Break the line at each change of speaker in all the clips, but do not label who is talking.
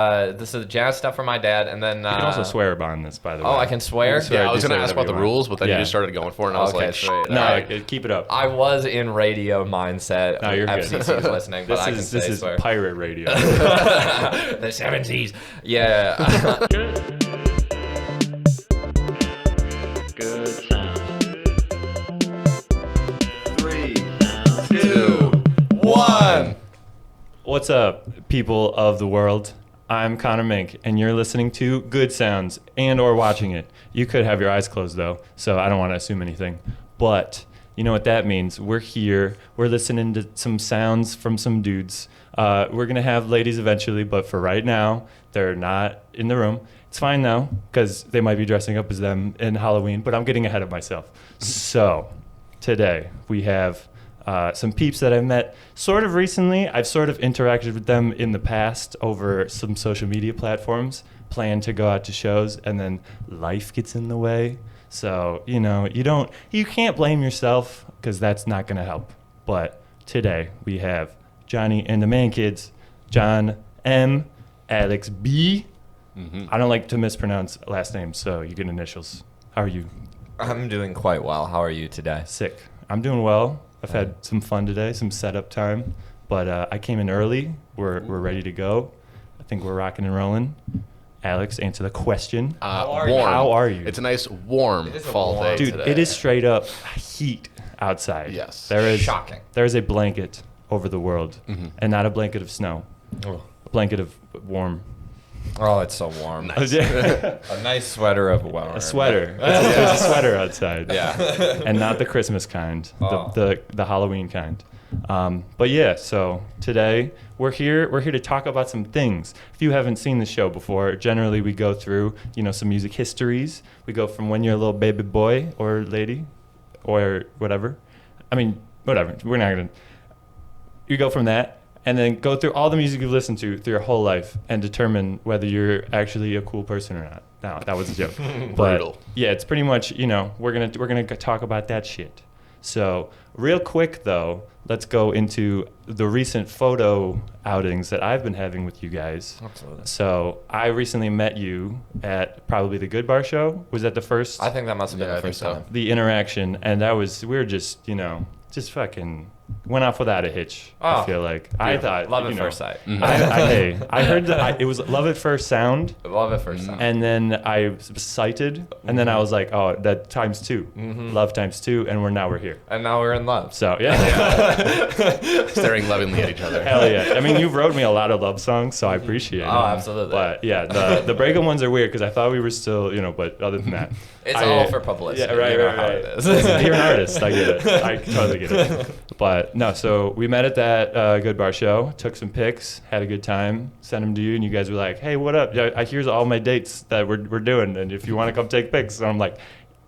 This is jazz stuff from my dad, and then
You can also swear on this, by the way.
Oh, I can swear?
swear.
Yeah, I was
Just
going to
say
ask about the
whatever you
rules, but then you
Yeah.
just started going for it, and I was
Okay,
like,
sweet.
No,
alright.
keep it up.
I was in radio mindset.
No, you're good.
FCC's listening, but I can
This
say
is
swear.
pirate radio.
The 70s. Yeah.
Good sound.
3, 2, 1.
What's up, people of the world? I'm Connor Mink, and you're listening to Good Sounds and or watching it. You could have your eyes closed, though, so I don't want to assume anything. But you know what that means. We're here. We're listening to some sounds from some dudes. We're going to have ladies eventually, but for right now, they're not in the room. It's fine, though, because they might be dressing up as them in Halloween, but I'm getting ahead of myself. So today, we have some peeps that I've met sort of recently. I've sort of interacted with them in the past over some social media platforms, plan to go out to shows, and then life gets in the way. So, you can't blame yourself because that's not going to help. But today we have Johnny and the Man Kids, John M, Alex B. I don't like to mispronounce last names, so you get initials. How are you?
I'm doing quite well. How are you today?
Sick. I'm doing well. I've had some fun today, some setup time, but I came in early. We're ready to go. I think we're rocking and rolling. Alex, answer the question.
are you?
Warm.
How are you?
It's a nice warm
It is a
fall
warm-
day
Dude,
today.
it is straight up heat outside.
Yes.
There is
Shocking.
There is a blanket over the world, and not a blanket of snow,
Oh,
a blanket of warm.
it's so warm.
Nice.
A
A nice sweater of warm.
sweater. There's a sweater outside.
Yeah.
And not the Christmas kind,
Oh.
the Halloween kind. But yeah, so today we're here to talk about some things. If you haven't seen the show before, generally we go through, some music histories. We go from when you're a little baby boy or lady or whatever. I mean, whatever. We're not going to. You go from that and then go through all the music you've listened to through your whole life and determine whether you're actually a cool person or not. No, that was a joke. But
Brutal.
yeah, it's pretty much, we're gonna talk about that shit. So real quick though, let's go into the recent photo outings that I've been having with you guys.
Absolutely.
So I recently met you at probably the Good Bar show. Was that the first?
I think that must have been
Yeah,
the
I think
first
so.
time.
The interaction, and we were just, just fucking went off without a hitch. I
Oh,
feel like I thought
Love at first sight.
I heard that it was love at first sound.
Love at first sight.
And then I was cited, and then I was like, "Oh, that times two, love times two," and we're here.
And now we're in love.
So yeah,
Staring lovingly at each other.
hell yeah. I mean, you've wrote me a lot of love songs, so I appreciate it.
Oh, absolutely.
But yeah, the breakup ones are weird because I thought we were still, but other than that,
It's
I-
all for publicity.
Yeah, right,
You know
right,
how
right.
it is.
You're an artist. I get it. I totally get it. But no, so we met at that Good Bar show, took some pics, had a good time, sent them to you, and you guys were like, "Hey, what up? Yeah, here's all my dates that we're doing, and if you want to come take pics," and I'm like,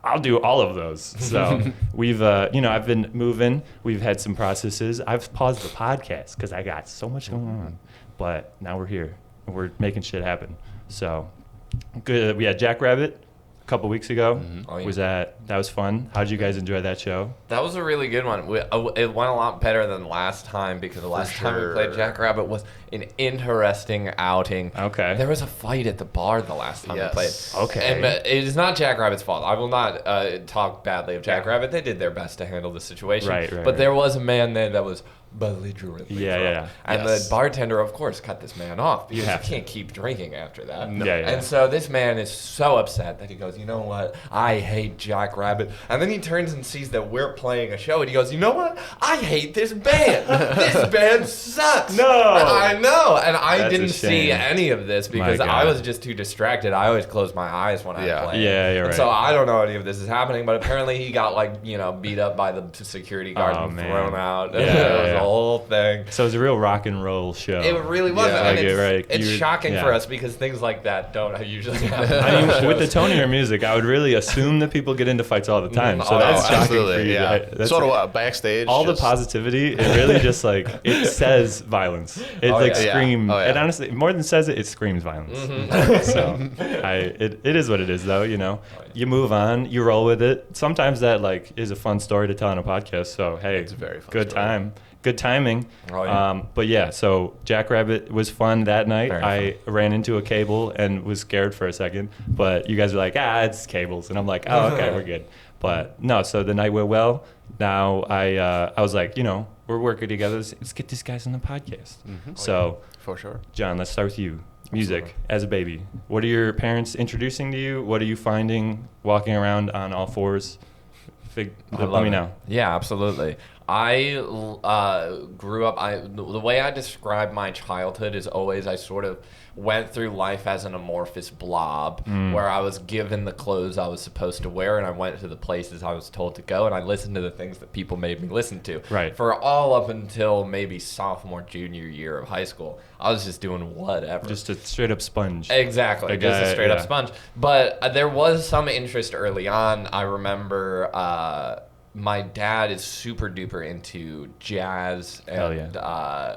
"I'll do all of those." So we've, I've been moving. We've had some processes. I've paused the podcast because I got so much going on, but now we're here and we're making shit happen. So good. We had Jackrabbit a couple weeks ago.
Oh, yeah.
That was fun? How'd you guys enjoy that show?
That was a really good one. It went a lot better than last time because the last time we played
sure.
Jackrabbit was an interesting outing.
Okay.
There was a fight at the bar the last time we played.
Yes.
Okay.
And it is not Jackrabbit's fault. I will not talk badly of Jackrabbit. They did their best to handle the situation.
Right,
But there was a man there that was belligerently
Yeah,
drunk.
yeah.
And
Yes.
the bartender, of course, cut this man off because you
have to.
can't keep drinking after that.
Yeah, yeah.
And so this man is so upset that he goes, "You know what? I hate Jackrabbit." And then he turns and sees that we're playing a show, and he goes, "You know what? I hate this band. This band sucks."
No.
I know. And I
That's a
didn't see
shame.
any of this because
My
I
God.
was just too distracted. I always close my eyes when I
Yeah.
play.
Yeah, you're
And
right.
so I don't know any of this is happening, but apparently he got beat up by the security guard
Oh,
and
man.
thrown out.
Yeah,
It was
yeah.
a whole thing.
So it was a real rock and roll show.
It really was.
Yeah.
and
Like
it's,
it, right.
it's
You-
shocking
yeah.
for us because things like that don't usually happen.
I mean, with the tone of your music, I would really assume that people get into fights all the time. So
Oh,
that's shocking
absolutely.
for you.
Yeah.
That's
Sort of what, backstage.
all the
just-
positivity. It really just it says violence. It
Oh,
like
yeah.
scream.
Yeah. Oh, yeah.
It honestly more than says it. It screams violence. So it is what it is though. You move on. You roll with it. Sometimes that is a fun story to tell on a podcast. So hey,
It's a very fun
good
story.
time. good timing.
Oh, yeah.
But yeah, so Jackrabbit was fun that night.
Very
I ran into a cable and was scared for a second, but you guys were like, it's cables. And I'm like, oh, okay, we're good. But no, so the night went well. Now I was like, we're working together. Let's get these guys on the podcast. So,
For sure.
John, let's start with you. Music
Absolutely.
as a baby. What are your parents introducing to you? What are you finding walking around on all fours? Let me know.
Yeah, absolutely. I grew up. The way I describe my childhood is always I sort of went through life as an amorphous blob, where I was given the clothes I was supposed to wear, and I went to the places I was told to go, and I listened to the things that people made me listen to.
Right.
For all up until maybe sophomore, junior year of high school, I was just doing whatever.
Just a straight up sponge.
Exactly,
The
just
guy,
a straight up
yeah.
sponge. But there was some interest early on. I remember my dad is super duper into jazz
Hell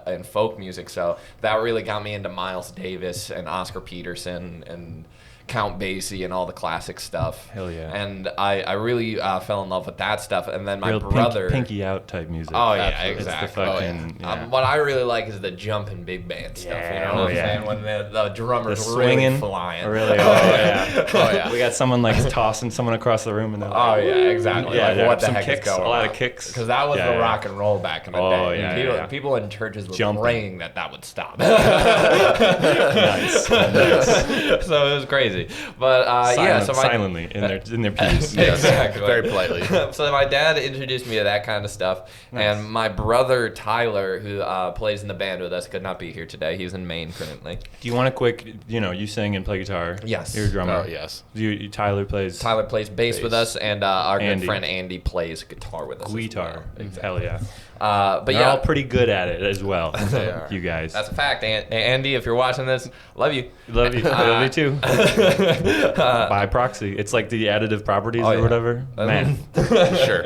and folk music, so that really got me into Miles Davis and Oscar Peterson and Count Basie and all the classic stuff.
Hell yeah.
And I really fell in love with that stuff. And then my
Real
brother...
pinky out type music.
Oh, yeah,
Absolutely.
exactly.
It's the fucking, yeah.
What I really like is the jumping big band stuff. You know what I'm saying? When the drummer's
The
really
swinging.
flying.
Really? Oh, yeah.
Oh, yeah.
We got someone like tossing someone across the room and they're
Oh,
like,
yeah, exactly.
Yeah,
Like,
yeah,
what the
some
heck
kicks,
is going
a lot
on?
of kicks.
Because that was
Yeah,
the
yeah.
rock and roll back in the
Oh,
day.
yeah,
people,
yeah.
people in churches were
Jumping.
praying that would stop.
nice.
So it was crazy. But yeah, so my...
silently in their pews.
Yes,
Exactly.
very politely.
So my dad introduced me to that kind of stuff,
Nice.
and my brother Tyler, who plays in the band with us, could not be here today. He's in Maine currently.
Do you want a quick, you sing and play guitar?
Yes.
You're a drummer.
Oh, yes.
Tyler plays
Tyler plays bass with us, and our
Andy.
good friend Andy plays guitar with us. as
guitar.
well.
Hell yeah.
But
They're
yeah,
all pretty good at it as well.
They are.
You guys.
that's a fact. Andy, if you're watching this, love you.
Love you. Love you too. By proxy. It's like the additive properties
Oh,
or
yeah.
whatever. Man.
Sure.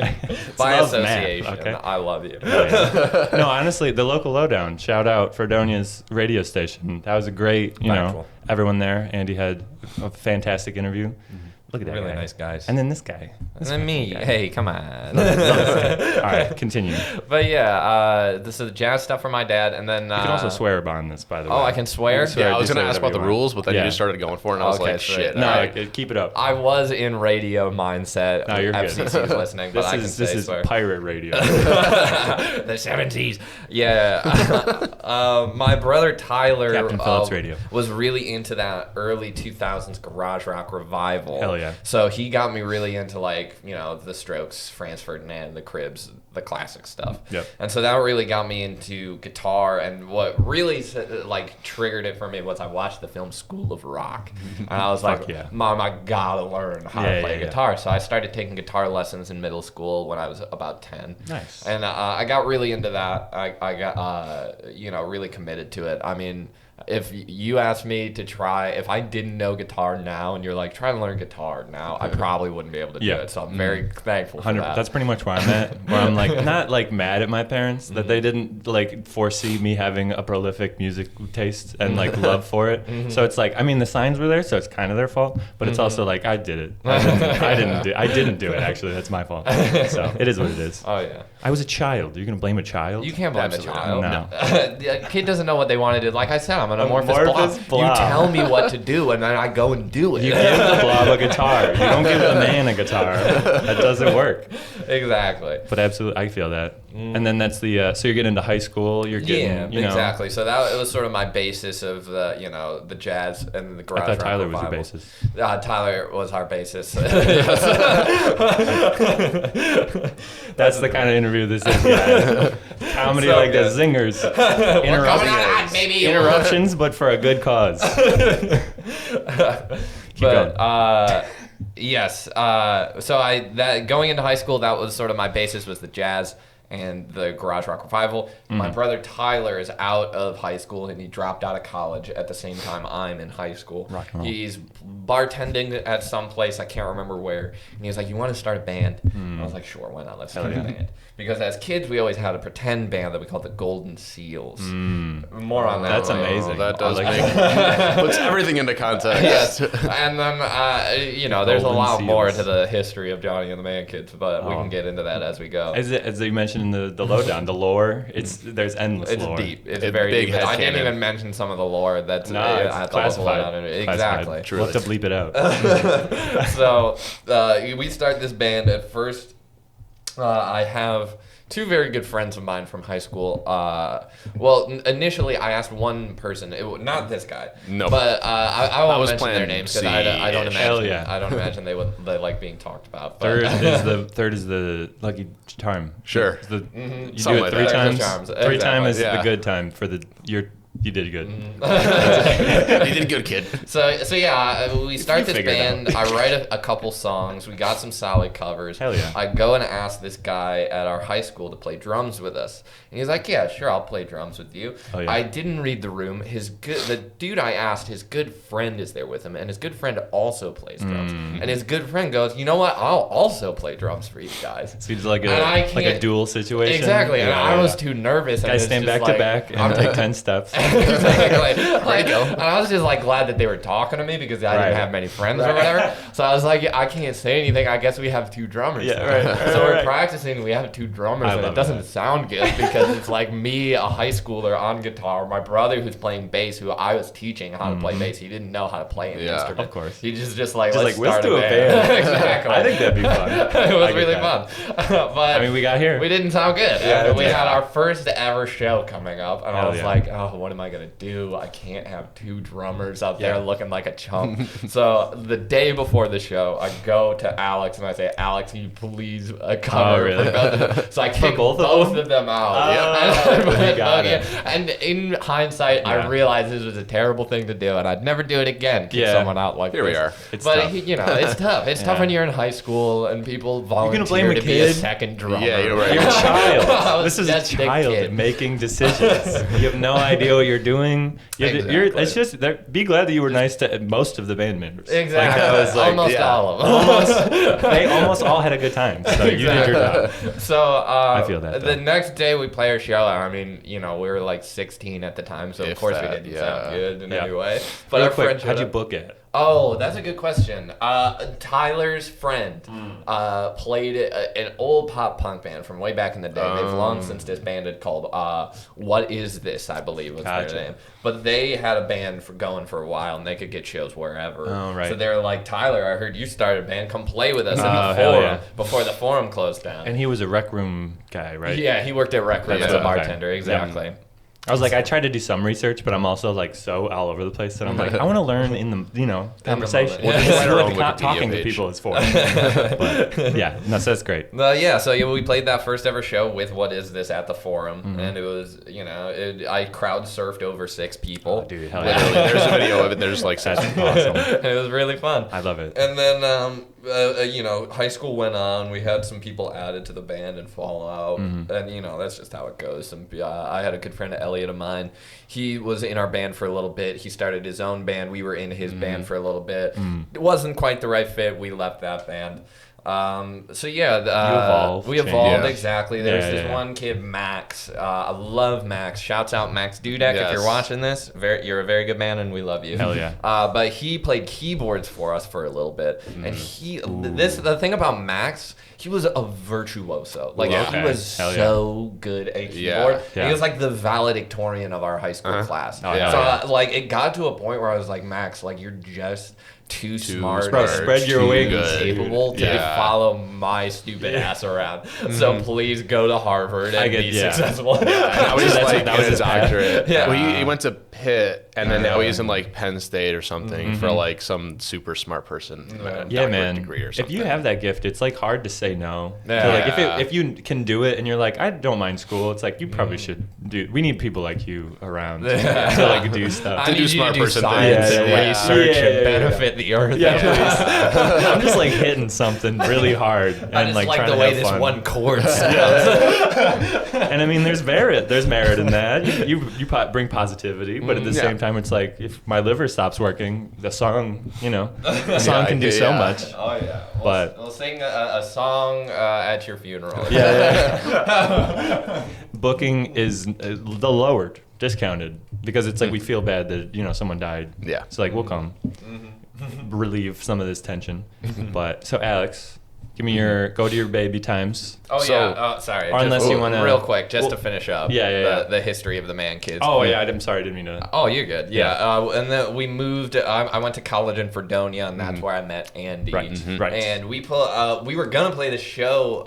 By
Love math,
association,
okay?
I love you.
No, honestly, the local lowdown. Shout out Fredonia's radio station. That was a great,
Factual.
everyone there. Andy had a fantastic interview. Look at that
Really
guy.
nice guys.
And then this guy.
And then me.
guy.
Hey, come on.
All right, continue. You
But yeah, this is jazz stuff from my dad, and then
can also swear on this, by the way.
Oh, I can swear.
swear.
Yeah, I was
just
going to
say
ask
whatever
about the
you want.
rules, but then
Yeah.
you just started going for it, and I was
Okay,
like,
sweet.
shit.
No,
all right.
keep it up.
I was in radio mindset.
No, you're good.
FCC's listening, but I can
This
say
is
swear.
pirate radio.
The 70s. Yeah. My brother Tyler
Captain Phillips radio.
was really into that early 2000s garage rock revival.
Hell yeah.
So he got me really into the Strokes, Franz Ferdinand, the Cribs, the classic stuff.
Yep.
And so that really got me into guitar, and what really triggered it for me was I watched the film School of Rock. And I was like,
yeah.
Mom, I gotta learn how to
Yeah,
play
yeah.
guitar. So I started taking guitar lessons in middle school when I was about 10.
Nice.
And I got really into that. I got, really committed to it. I mean, if you asked me to try, if I didn't know guitar now and you're like, try to learn guitar now, I probably wouldn't be able to do
Yeah.
it. So I'm very thankful for
100.
that.
That's pretty much where I'm at. Where I'm like not like mad at my parents that they didn't like foresee me having a prolific music taste and like love for it. So it's like, I mean, the signs were there, so it's kind of their fault. But it's also like I did it. I didn't do it. Actually, that's my fault. So it is what it is.
Oh, yeah.
I was a child. You're gonna blame a child?
You can't blame
Absolutely.
a child.
No.
The kid doesn't know what they want to do. Like I said, I'm an amorphous
Amorphous
blob.
blob.
You tell me what to do, and then I go and do it.
You give the blob a guitar. You don't give the man a guitar. That doesn't work.
Exactly.
But absolutely, I feel that. And then that's the so you're getting into high school. You're getting,
Yeah, exactly. So that it was sort of my basis of the jazz and the garage
I thought
rock
Tyler was your
revival.
bassist.
Tyler was our bassist.
That's the kind of interview this is, guys. Comedy
So
like
good.
the zingers.
We're coming on, baby.
Interruptions, but for a good cause. Keep going.
Yes. So going into high school, that was sort of my basis was the jazz and the garage rock revival. My brother Tyler is out of high school and he dropped out of college at the same time I'm in high school.
Rock and roll.
He's bartending at some place, I can't remember where, and he was like, "You want to start a band?" I was like, "Sure, why not? Let's start a band." Because as kids, we always had a pretend band that we called the Golden Seals. More on that.
That's
later.
amazing.
That does
I like
puts everything into context.
Yes, and then you know, there's a
Golden
lot more
Seals.
to the history of Johnny and the Man Kids, but we
Oh.
can get into that as we go.
As you mentioned in the lowdown, the lore, there's endless
It's
lore.
deep. It's
It's
very
big
deep. I didn't
headcanon.
even mention some of the lore that's
No, it's
at the
classified.
lowdown.
Classified.
Exactly.
True.
We'll have to bleep it out.
So we start this band at first. I have two very good friends of mine from high school. Initially I asked one person, not this guy,
No.
but I won't
was
mention their
plan
names because I don't
C-ish.
imagine.
Hell yeah.
I don't imagine they like being talked about. But
Third is the lucky charm.
Sure.
It's you
Something
do it
like
three
that.
times.
Charms.
Three time
Exactly.
is the
Yeah.
good time for the you did good.
You did good, kid.
So yeah, we start
You
this
figured it
band. I write a couple songs. We got some solid covers.
Hell yeah.
I go and ask this guy at our high school to play drums with us, and he's like, "Yeah, sure, I'll play drums with you."
Oh, yeah.
I didn't read the room. The dude I asked, his good friend is there with him, and his good friend also plays drums. And his good friend goes, "You know what? I'll also play drums for you guys."
Seems like
And I
a
can't-
dual situation.
Exactly, and
Yeah,
I
yeah.
was too nervous. And
Guys
it's
stand
just
back to back and
I'm
take 10 steps.
Exactly. And I was just like glad that they were talking to me because I
Right.
didn't have many friends or whatever. So I was like, I can't say anything. I guess we have two drummers.
Yeah,
then.
right,
So we're
right.
practicing. We have two drummers,
I
and
love
it doesn't
that.
sound good because it's like me, a high schooler on guitar, my brother who's playing bass, who I was teaching how to play bass. He didn't know how to play an
Yeah.
instrument.
Of course.
He just like
Just
let's
like, let's
start
do a band.
Exactly.
I think that'd be fun.
It
I
was
get
really
that.
fun. But
I mean, we got here.
we didn't sound good.
Yeah,
And we
yeah.
had our first ever show coming up, and I
Hell
was
yeah.
like, oh, what am I going to do? I can't have two drummers out there
Yeah.
looking like a chump. So the day before the show, I go to Alex and I say, Alex, can you please cover
really?
for both of them? So I kick
both
both
of
of them out.
Oh, you got it.
And in hindsight, I
Yeah.
realized this was a terrible thing to do, and I'd never do it again. Kick
Yeah.
someone out like
Here we
this.
are.
It's
But
tough.
you know, it's tough. It's tough
Yeah.
when you're in high school and people volunteer
blame a
to be a
kid?
second drummer.
Yeah, you're right.
You're a
I
child.
was
This is a
just
child
kid.
making decisions. You have no idea what you're doing.
Exactly.
It's just be glad that you were nice to most of the band members.
Exactly.
Like, I was like,
almost
yeah.
all of them.
they almost all had a good time. So you did your job.
So
I feel that,
the
though.
next day we play our show. I mean, you know, we were like 16 at the time, so of
If
course we
that,
didn't
yeah.
sound good in
Yeah.
any way. But
Real
our
quick,
friend
how'd you
showed up.
book it?
Oh, that's a good question. Tyler's friend played an old pop punk band from way back in the day. They've long since disbanded called What Is This, I believe was
Gotcha.
their name. But they had a band going for a while, and they could get shows wherever.
Oh, right.
So they were like, Tyler, I heard you started a band. Come play with us in
Oh,
the
hell
Forum
yeah.
before the Forum closed down.
And he was a rec room guy, right?
Yeah, he worked at Rec Room
That's
as a
okay.
bartender.
Yeah.
Exactly.
I was like, I tried to do some research, but I'm also like so all over the place that I'm like, I want to learn in the conversation.
moment.
This is
Write our
what
own
the
Wikipedia
talking to
page.
people is for. But yeah, no, so that's great.
So we played that first ever show with What Is This at the Forum,
Mm-hmm.
and it was, I crowd surfed over 6 people.
Oh, dude, hell yeah.
Literally, there's a video of it. There's like
That's
such
awesome.
It was really fun.
I love it.
And then, high school went on. We had some people added to the band and fall out.
Mm-hmm.
And, that's just how it goes. I had a good friend, Elliot, of mine. He was in our band for a little bit. He started his own band. We were in his
Mm-hmm.
band for a little bit. It wasn't quite the right fit. We left that band.
evolved,
we
changed.
evolved,
Yeah.
exactly. There's
Yeah,
this
yeah.
one kid, Max. I love Max. Shouts out Max Dudek if
Yes.
you're watching this. You're a very good man, and we love you.
Hell yeah.
But he played keyboards for us for a little bit, and the thing about Max, he was a virtuoso. Like
Okay.
he was
Hell yeah.
so good at
Yeah.
keyboard.
Yeah.
He was like the valedictorian of our high school class.
Oh, yeah.
So
Yeah.
like it got to a point where I was like, Max, like you're just too smart,
smart,
and
spread your
too
wings,
capable to
Yeah.
follow my stupid ass around. So please go to Harvard and be
yeah.
successful.
Now he's
That's-
like
that was
in
his
his
path.
doctorate.
Yeah.
Well, he went to Pitt, and then now he's in like Penn State or something for like some super smart person.
Yeah.
Yeah, man.
Degree or
If
something.
you have that gift, it's like hard to say no.
Yeah.
So, like
Yeah.
if you can do it and you're like, I don't mind school, it's like you probably should do. We need people like you around to like do stuff.
I need you
smart
to do
person
science
things.
and
Yeah, yeah.
research
Yeah,
and
yeah, yeah.
benefit the earth.
Yeah, please. I'm just like hitting something really hard and
I just like
trying
the
to
way
have
this
fun.
one chord sounds.
And I mean, there's merit in that. You bring positivity, but at the same time, it's like if my liver stops working, the song can do so much.
Oh yeah. We'll sing a song at your funeral.
Yeah. Booking is the lowered, discounted, because it's like we feel bad that someone died.
Yeah.
So like we'll come relieve some of this tension. But so Alex, give me go to your baby times.
Oh
So-
yeah. Sorry.
Or unless
just
you wanna-
real quick, just to finish up.
Yeah.
The history of the Man Kids.
Oh yeah, I'm sorry, I didn't mean to.
Oh, you're good. Yeah. And then we moved. I went to college in Fredonia, and that's where I met Andy.
Right.
And we were gonna play the show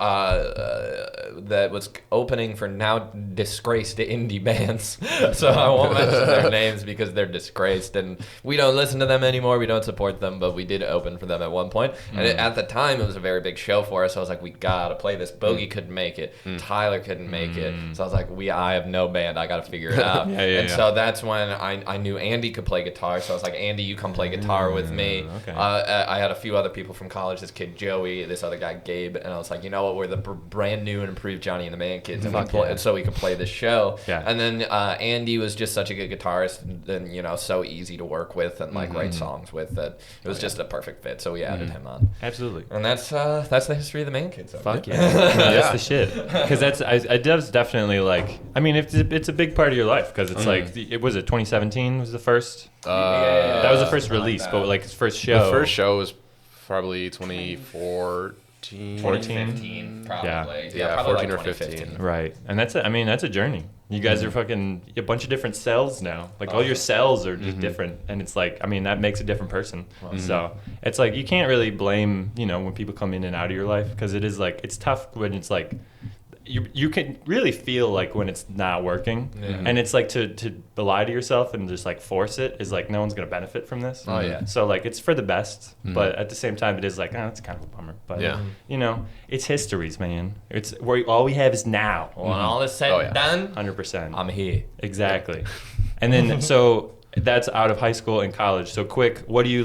that was opening for now disgraced indie bands. So I won't mention their names because they're disgraced, and we don't listen to them anymore. We don't support them, but we did open for them at one point. And at the time, it was a very big show for us. So I was like, we gotta play this. Bogey couldn't make it. Tyler couldn't make it. So I was like, I have no band. I gotta figure it out. So that's when I knew Andy could play guitar. So I was like, Andy, you come play guitar with me.
Okay.
I had a few other people from college. This kid Joey, this other guy Gabe, and I was like, you know what? We're the brand new and improved Johnny and the Man Kids, and so we could play this show.
Yeah.
And then Andy was just such a good guitarist, and so easy to work with and write songs with that it was just a perfect fit. So we added him on.
Absolutely.
And that's the history of the Man Kids.
Fuck yeah. That's the shit. Because it does definitely it's a big part of your life because it's it was 2017 was the first. That was the first release, but its first show.
The first show was probably 2014.
2015, probably.
Yeah,
probably
14 or
2015.
Right, and that's a journey. You guys are fucking a bunch of different cells now. All your cells are just different, and it's that makes a different person. So it's you can't really blame when people come in and out of your life because it is it's tough when it's you can really feel when it's not working, and it's to lie to yourself and just force it is no one's gonna benefit from this.
Oh yeah.
So it's for the best, but at the same time it is it's kind of a bummer. But it's histories, man. It's where all we have is now.
When all is said and done,
100%.
I'm here.
Exactly. And then so that's out of high school and college. So quick, what do you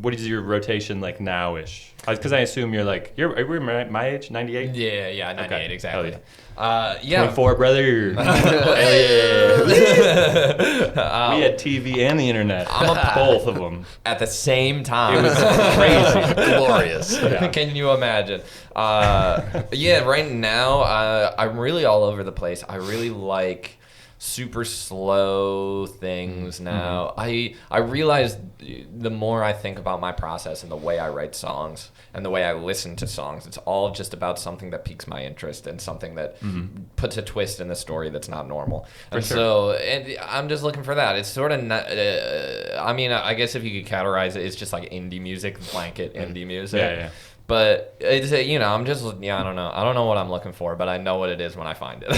what is your rotation now-ish? Because I assume you're are we my age, 98?
Yeah, 98,
Okay.
exactly.
Hell
Yeah.
24, brother. Hell yeah. We had TV and the internet. Both of them.
At the same time.
It was crazy.
Glorious.
Yeah.
Can you imagine? Right now, I'm really all over the place. I really like super slow things now. I realize the more I think about my process and the way I write songs and the way I listen to songs, it's all just about something that piques my interest and something that puts a twist in the story that's not normal. And I'm just looking for that. It's sort of not, I guess if you could categorize it, it's just indie music, blanket indie music.
Yeah.
But it's I'm just I don't know what I'm looking for, but I know what it is when I find it.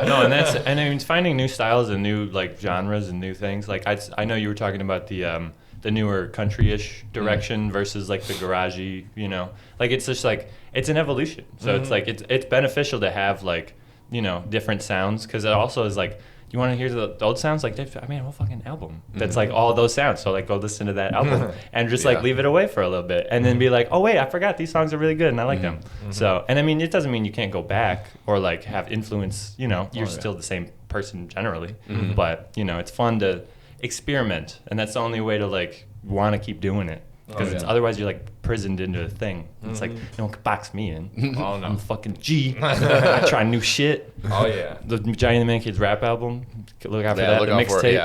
No, and I mean finding new styles and new genres and new things. I know you were talking about the newer country-ish direction versus the garagey. It's just it's an evolution. So it's beneficial to have different sounds because it also is you want to hear the old sounds? I made a whole fucking album that's all those sounds. So go listen to that album and just leave it away for a little bit and then be oh wait, I forgot these songs are really good and I like them. So and I mean it doesn't mean you can't go back or have influence. You're still the same person generally, but it's fun to experiment and that's the only way to want to keep doing it. Because otherwise you're prisoned into a thing. It's no one can box me in.
Oh no,
I'm fucking G. I try new shit.
Oh yeah.
The Johnny and the Man Kids rap album. Look out for that.
Look
The
out for it,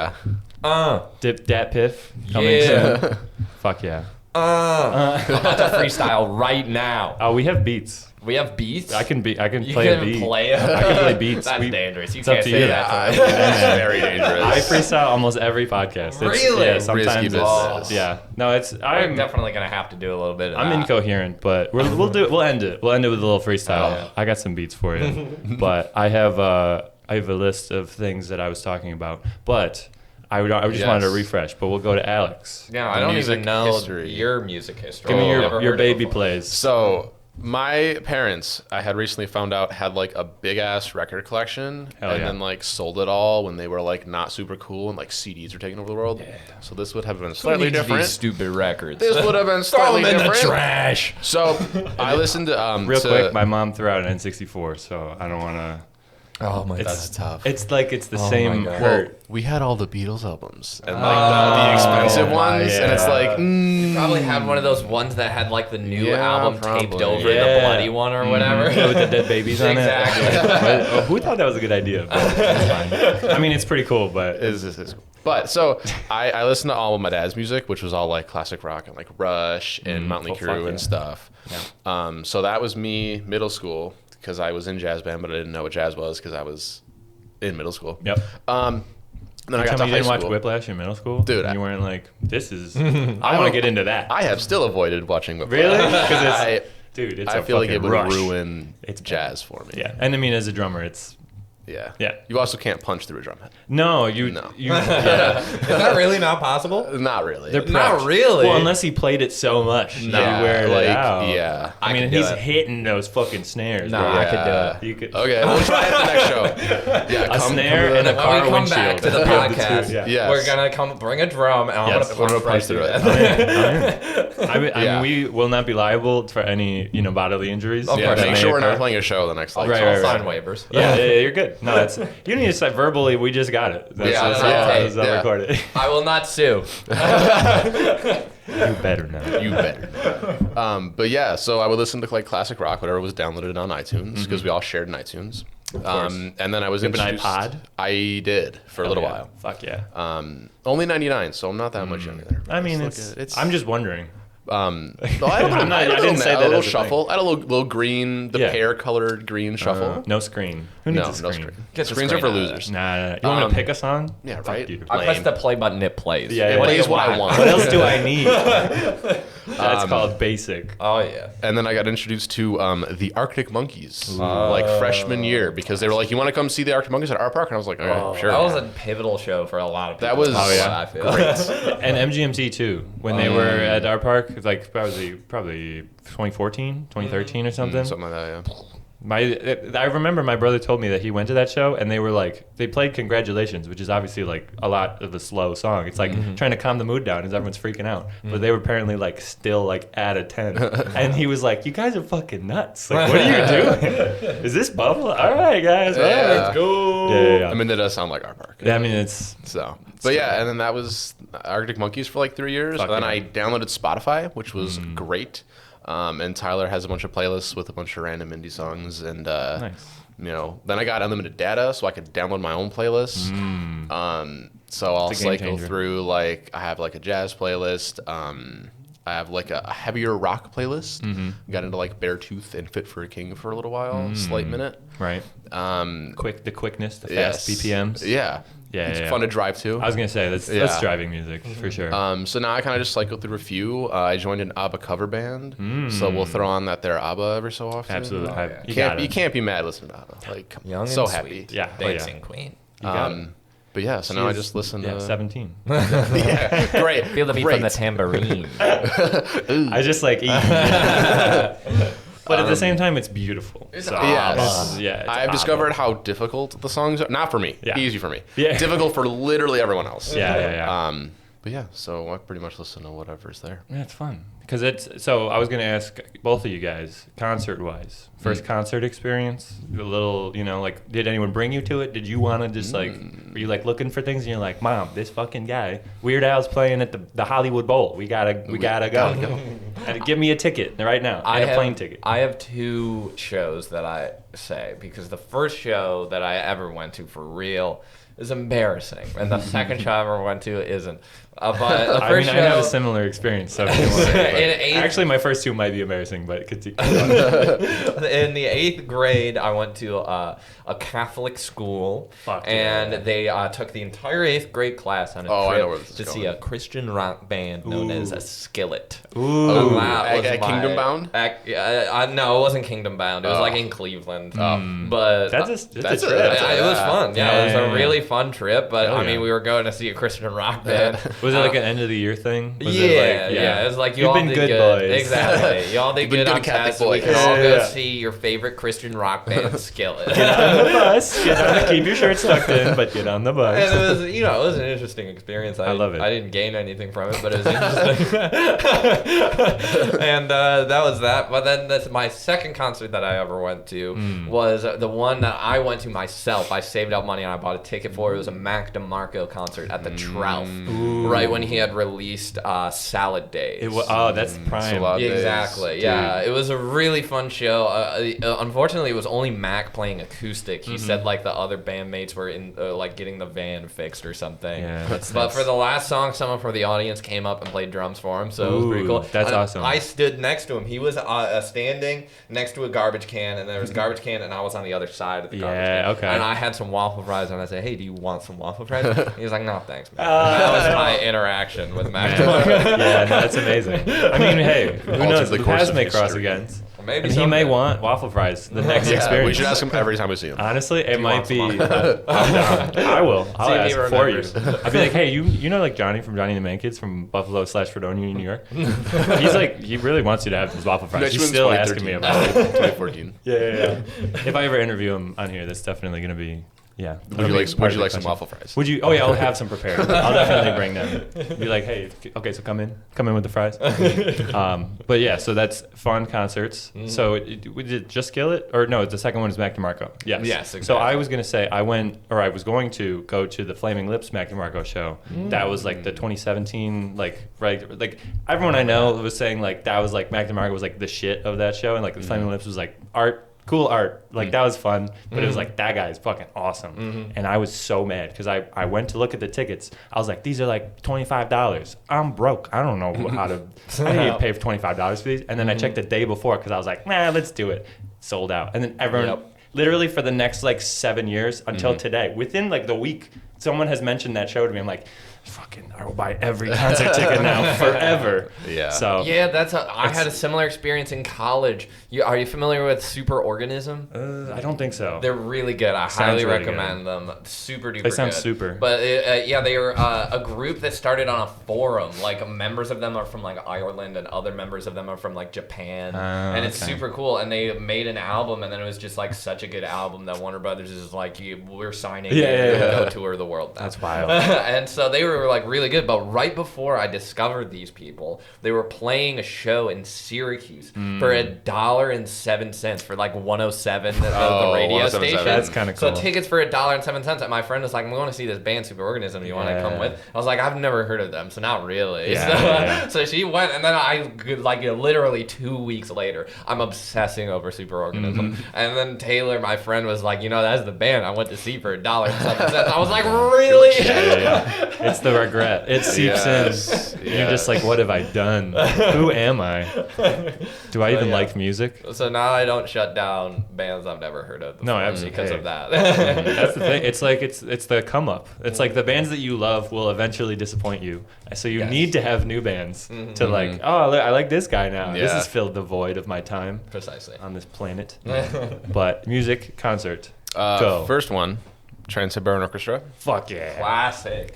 mixtape. Dip Dat Piff. Coming soon. Fuck yeah.
I'm about to freestyle right now.
Oh, we have beats.
We have beats.
I can
You
play a
can
beat.
play it.
I can play beats.
That's dangerous. You
it's up
can't
to
say
you.
that.
That's very dangerous.
I freestyle almost every podcast.
Really?
Yeah, sometimes.
Risky
It's,
business.
yeah. No, it's.
I'm definitely gonna have to do a little bit of
I'm
that.
incoherent, but we'll do it. We'll end it. We'll end it with a little freestyle.
Yeah.
I got some beats for you, but I have a list of things that I was talking about, but I just wanted to refresh. But we'll go to Alex.
Yeah, I
The
don't
music
even know
history.
your music history.
Give me
Never
your
heard it
baby
before.
plays.
So My parents, I had recently found out, had like a big ass record collection,
Hell
and
yeah.
then like sold it all when they were like not super cool and like CDs were taking over the world. Yeah. So this would have been slightly different.
These stupid records.
This would have been
Throw
slightly
them in
different.
the trash.
So I listened to
Real quick, my mom threw out an N64, so I don't want to.
Oh my
That's tough.
It's like it's the
Oh
same
my God.
hurt.
We had all the Beatles albums and like the expensive ones, and it's like
Probably had one of those ones that had like the new
Yeah,
album taped
probably.
over the
Yeah.
bloody one or whatever.
Yeah, with the dead babies on
Exactly.
it. Well, who thought that was a good idea? But it's fine. I mean, it's pretty cool, but
is but so I listened to all of my dad's music, which was all like classic rock and like Rush and Motley
Oh,
Crue
fuck yeah.
and stuff.
Yeah.
So that was me middle school because I was in jazz band, but I didn't know what jazz was because I was in middle school.
Yep.
Then I got
Tell
to
me you
high
didn't watch
school.
Whiplash in middle school?
Dude,
And you weren't like, this is, I want to get into that.
I have still avoided watching Whiplash.
Really? Because
I,
dude, it's
I
a
feel like
fucking
it would
rush.
ruin
It's
jazz for me.
Yeah. And I mean, as a drummer, it's,
Yeah.
Yeah.
You also can't punch through a drum head.
no,
No.
yeah.
Is that really not possible?
Not really.
They're
Not
prepped.
really.
Well, unless he played it so much.
No,
you wear
like,
it out.
yeah.
I
I
mean,
could do
he's
it.
hitting those fucking snares.
No,
bro.
I could do it.
You could.
Okay, we'll try it the next show. Yeah,
A snare and a
When
car
we come back
windshield.
to the
Yeah, the two,
podcast,
yeah.
Yes.
we're gonna come bring a drum and I'm
Yes,
gonna
we're
punch
gonna
right
punch
through
through
that.
I mean,
Yeah.
we will not be liable for any, bodily injuries.
Of
Yeah,
course,
make
that
sure
may
we're not
occur.
playing a show the next like
Right,
I'll
right,
sign
right.
waivers.
Yeah, you're good. No, that's you don't need to say verbally. We just got it. That's,
Yeah,
that's,
that's
that's
okay.
how recorded.
I will not sue.
You better not.
You better. But yeah, so I would listen to like classic rock, whatever was downloaded on iTunes, because we all shared an iTunes. And then I was
You have an
introduced.
iPod?
I did for a little
Yeah.
while.
Fuck yeah.
Only 99, so I'm not that much younger there.
I mean,
Let's look
it's.
at-
I'm just wondering.
No, I
I'm not- I didn't say that
a little
as a thing.
shuffle. I had a little green, the
Yeah.
pear colored green shuffle.
No screen. Who
No,
needs a
no
screen?
screen.
Get the
Screens are
screen
for
out of
losers.
Nah. You want to pick a song?
Yeah,
Fuck
right.
you.
I press the play button, it plays.
Yeah,
It
What do
plays
you
what I want.
What else do I need? That's called basic.
Oh yeah.
And then I got introduced to the Arctic Monkeys, like freshman year, because they were like, "You want to come see the Arctic Monkeys at our park?" And I was like, "All right, sure."
That was a pivotal show for a lot of people.
That was-
That's
oh, yeah.
what I feel.
And MGMT too. When they were at our park, it's like probably 2014, 2013 or something.
something like that. Yeah.
I remember my brother told me that he went to that show and they were like, they played Congratulations, which is obviously like a lot of a slow song. It's like trying to calm the mood down as everyone's freaking out. But they were apparently like still like at a 10. And he was like, you guys are fucking nuts. Like, what are you doing? Is this bubble? All right, guys. Well,
Yeah.
let's go. Yeah.
I mean, that does sound like our park.
I mean, it's.
So, but yeah, and then that was Arctic Monkeys for like 3 years.
Fuck
And then
yeah.
I downloaded Spotify, which was great. And Tyler has a bunch of playlists with a bunch of random indie songs. And,
Nice.
then I got unlimited data so I could download my own playlists. So I'll
It's a game
cycle
changer.
through, like, I have like a jazz playlist. I have like a heavier rock playlist. Got into like Beartooth and Fit for a King for a little while, slight minute.
Right.
Um,
The quickness, the
yes.
fast BPMs.
Yeah.
Yeah,
It's
yeah,
fun
yeah.
to drive to.
I was going to say, that's
Yeah.
driving music for sure.
So now I kind of just cycle through a few. I joined an ABBA cover band, so we'll throw on that there ABBA every so often.
Absolutely.
yeah.
You
You can't be mad listening to ABBA. Like,
Young
so
and
happy.
sweet.
Yeah. Oh, yeah.
Dancing Queen.
got it.
But yeah, so now I just listen to
17.
yeah, great.
Feel the beat
great.
from the tambourine.
I just like eat. But at the same time, it's beautiful. So,
Yes.
it's
I've
ABBA.
discovered how difficult the songs are. Not for me.
Yeah.
Easy for me.
Yeah.
Difficult for literally everyone else.
Yeah.
But yeah, so I pretty much listen to whatever's there.
Yeah, it's fun. Because it's, so I was going to ask both of you guys, concert-wise, first concert experience, a little, like, did anyone bring you to it? Did you want to just, like, were you, like, looking for things and you're like, Mom, this fucking guy, Weird Al's playing at the Hollywood Bowl. We gotta go. And give me a ticket right now. And a plane ticket.
I have two shows that I say because the first show that I ever went to for real is embarrassing, and the second show I ever went to isn't. But the
I
first
mean,
show,
I have a similar experience. So if you want to- but-
In eighth-
actually, my first two might be embarrassing, but continue.
in the 8th grade, I went to a Catholic school,
Fuck
and
yeah.
they took the entire 8th grade class on a
Oh, I
trip
know where this is
to see
going.
a Christian rock band known as a Skillet.
Ooh.
And that was
at Kingdom Bound?
No, it wasn't Kingdom Bound. It was like in Cleveland. But
That's a
That's
trip.
a-
it was fun. Yeah, it was
Yeah.
a really fun trip. But
Hell
I mean,
yeah.
we were going to see a Christian rock band.
Was Was it like an end of the year thing? Was
Yeah,
it
yeah. It was like you
You've
all
been
did
good
good.
boys.
Exactly. You all did
You've been
good
good
on
Catholic
tests. We
boys.
can all
Yeah,
go
yeah.
see your favorite Christian rock band, Skillet.
Get on the bus. Keep your shirt tucked in, but get on the bus.
And it was, it was an interesting experience.
I love it.
I didn't gain anything from it, but it was interesting. And that was that. But then my second concert that I ever went to was the one that I went to myself. I saved up money and I bought a ticket for. It was a Mac DeMarco concert at the Trough, right when he had released Salad Days.
That's prime.
Salad Days.
Exactly. Yeah, it was a really fun show. Unfortunately, it was only Mac playing acoustic. He said like the other bandmates were in like getting the van fixed or something.
Yeah, that's
but
nice.
for the last song, someone from the audience came up and played drums for him, so it was pretty cool.
That's
And
awesome.
I stood next to him. He was standing next to a garbage can, and there was a garbage can, and I was on the other side of the garbage can.
Okay.
And I had some waffle fries, and I said, "Hey, do you want some waffle fries?" He was like, "No, thanks, man." That was my interaction with Mac.
Yeah, no, that's amazing. I mean, hey, who
Altered
knows?
the
The
course
paths
of
may cross
history.
again.
Maybe
And he may
someday.
want waffle fries the next
Yeah,
experience.
we should ask him every time we see him.
Honestly, it
you
might
want
be.
some
I'm down. I will. I'll
See if he
ask for you.
remembers.
I'd be like, hey, you know like Johnny from Johnny and the Man Kids from Buffalo/Fredonia, New York. He's like, he really wants you to have his waffle fries.
Next
He's
one's
still asking me
2013.
about it.
2014.
Yeah. If I ever interview him on here, that's definitely gonna be. Yeah.
Would you like some waffle fries?
Would you? Oh yeah, I'll have some prepared. I'll definitely bring them. Be like, hey, okay, so come in with the fries. But yeah, so that's fun concerts. So we did just Skillet, or no? The second one is Mac DeMarco. Yes.
Yes,
So
exactly.
I was gonna say I was going to go to the Flaming Lips Mac DeMarco show. That was like the 2017, like everyone I know was saying like that was like Mac DeMarco was like the shit of that show, and like the Flaming Lips was like cool art. Like that was fun, but it was like that guy is fucking awesome. And I was so mad because I went to look at the tickets. I was like, these are like $25. I'm broke. I don't know how to. I didn't even pay for $25 for these. And then I checked the day before because I was like, nah, let's do it. Sold out. And then everyone, literally for the next like 7 years until today, within like the week, someone has mentioned that show to me. I'm like, fucking, I will buy every concert ticket now forever.
Yeah.
So
Yeah, I had a similar experience in college. Are you familiar with Superorganism?
I don't think so.
They're really good. I
Sounds
highly
really
recommend them. Super duper
They sound
good.
super.
But yeah, they are a group that started on a forum. Like members of them are from like Ireland, and other members of them are from like Japan. And it's
okay.
super cool. And they made an album, and then it was just like such a good album that Warner Brothers is like, we're signing you to go tour the world now.
That's wild.
And so they were like really good. But right before I discovered these people, they were playing a show in Syracuse for $1.07 for like 107 the radio
107.7.
station.
That's kinda cool.
So tickets for $1.07. And my friend was like, "I'm going to see this band Superorganism. You want to come with?" I was like, "I've never heard of them, so not really." So she went, and then I like literally 2 weeks later, I'm obsessing over Superorganism. And then Taylor, my friend, was like, "That's the band I went to see for $1.07." I was like, "Really?"
It's the regret. It seeps in. You're just like, what have I done? Who am I? Do I even like music?
So now I don't shut down bands I've never heard of before
No, absolutely.
because of that.
That's the thing. It's like it's the come up. It's like the bands that you love will eventually disappoint you. So you need to have new bands to like. Oh, I like this guy now. This
Yeah.
has filled the void of my time
Precisely.
on this planet. But music concert. Go.
First one, Trans-Siberian Orchestra.
Fuck yeah.
Classic.